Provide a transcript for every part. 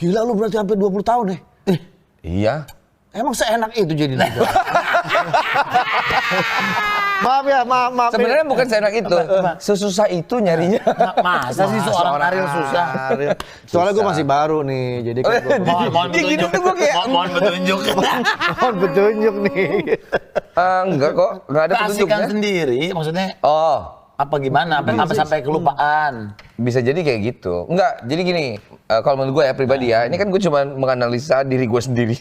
Gila lu berarti hampir 20 tahun deh. Iya. Emang seenak itu jadi leader? Maaf ya, maaf. Sebenarnya bukan seenak itu. Sesusah itu nyarinya. Masa sih seorang Ariel susah? Soalnya gue masih baru nih, jadi kan Mohon petunjuk. mohon petunjuk nih. Enggak kok, enggak ada Keasikan petunjuknya. sendiri, maksudnya Oh, apa gimana? Apa sampai kelupaan? bisa jadi kayak gitu. Enggak, jadi gini, kalau menurut gue ya pribadi ya, ini kan gue cuma menganalisa diri gue sendiri.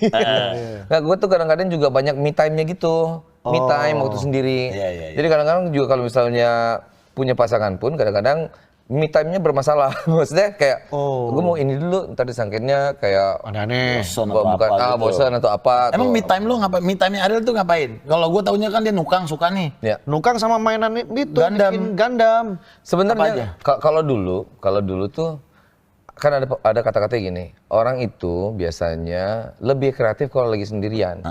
Nah, gue tuh kadang-kadang juga banyak me time-nya gitu. Me time waktu sendiri. Iya. Jadi kadang-kadang juga kalau misalnya punya pasangan pun kadang-kadang me time-nya bermasalah. Maksudnya kayak gue mau ini dulu, ntar disangkanya kayak Aneh-aneh. bukan bosan atau apa. Emang atau- me time lu ngapain? Me time Ariel tuh ngapain? Kalau gue taunya kan dia nukang suka nih. Ya. Nukang sama mainan itu, Gundam. bikin Gundam. Apa aja? Sebenarnya kalau dulu tuh kan ada kata-kata gini, orang itu biasanya lebih kreatif kalau lagi sendirian.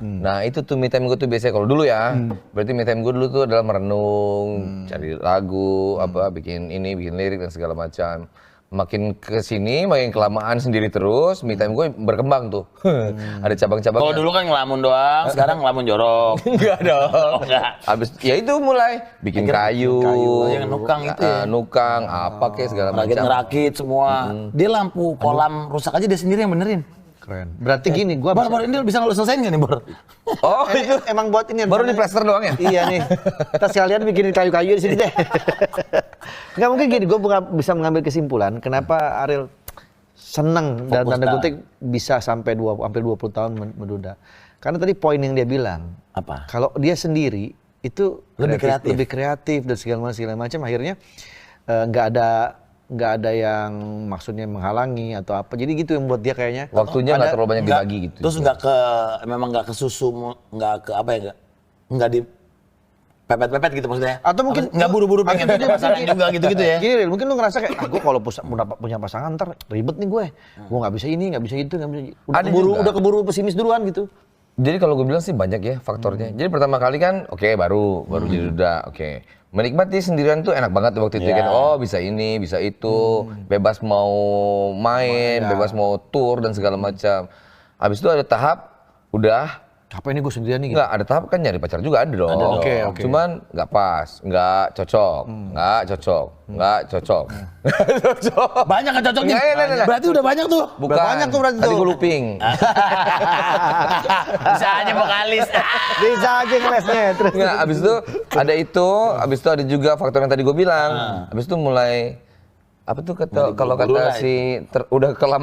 Nah itu tuh me time gue tuh biasanya kalau dulu ya, berarti me time gue dulu tuh adalah merenung, cari lagu, bikin lirik dan segala macam. Makin kesini, makin kelamaan sendiri terus, me time gue berkembang tuh. Ada cabang-cabangnya. Kalau dulu kan ngelamun doang, sekarang ngelamun jorok. Enggak dong. Oh, enggak. Abis ya itu mulai bikin kayu, Yang nukang itu ya. nukang apa kayak segala macam. Ngerakit semua. Dia lampu kolam rusak aja dia sendiri yang benerin. Keren. Berarti gini, gua Bor, ini bisa lu selesain nggak nih, Bor? Oh itu emang buat ini baru di plester doang ya? Iya nih. Kita sekalian bikinin kayu-kayu di sini deh. Nggak mungkin gini, gue bisa mengambil kesimpulan kenapa Ariel seneng dan tanda kutip bisa sampai hampir 20 tahun menduda. Karena tadi poin yang dia bilang, Apa? kalau dia sendiri itu Lebih kreatif dan segala macam akhirnya nggak ada yang maksudnya menghalangi atau apa. Jadi gitu yang buat dia kayaknya Waktunya nggak terlalu banyak dibagi gitu. Terus memang nggak ke susu, nggak ke apa ya, nggak di pepet-pepet gitu maksudnya. Atau mungkin nggak buru-buru pengen punya pasangan juga gitu ya. Gini, mungkin lu ngerasa kayak, gue kalau punya pasangan ntar ribet nih gue nggak bisa ini, nggak bisa itu, nggak bisa. Udah keburu pesimis duluan gitu. Jadi kalau gue bilang sih banyak ya faktornya. Jadi pertama kali kan, baru jadi duda, menikmati sendirian tuh enak banget waktu itu kan. Oh bisa ini, bisa itu, bebas mau main, bebas mau tour dan segala macam. Habis itu ada tahap, udah. Apa ini gue sendirian nih? Enggak, ada tahap kan nyari pacar juga ada dong. Oke. Cuman nggak pas, nggak cocok, nggak cocok. Banyak kan cocoknya. Nggak. Berarti udah banyak tuh. Bukan. Banyak tuh berarti Tadi tuh. gue looping. Bisa aja vokalis. Bisa aja ngelesnya terus. Nggak, abis itu ada juga faktor yang tadi gue bilang. Abis itu mulai apa tuh kalau kata si udah kelamaan